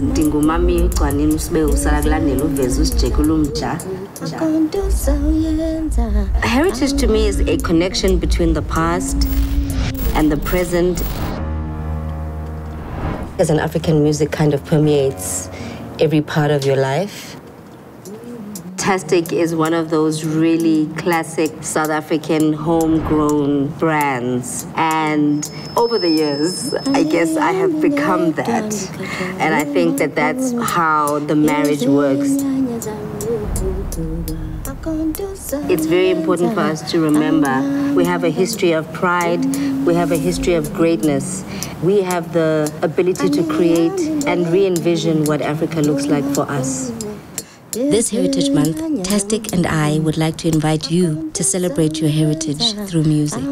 Ndingumami kwanini usibe usala kulandela uveze usijekula umja. Heritage to me is a connection between the past and the present. As an African music kind of permeates every part of your life. Tastic is one of those really classic South African homegrown brands. And over the years, I guess I have become that. And I think that that's how the marriage works. It's very important for us to remember we have a history of pride, we have a history of greatness. We have the ability to create and re-envision what Africa looks like for us. This Heritage Month, Tastic and I would like to invite you to celebrate your heritage through music.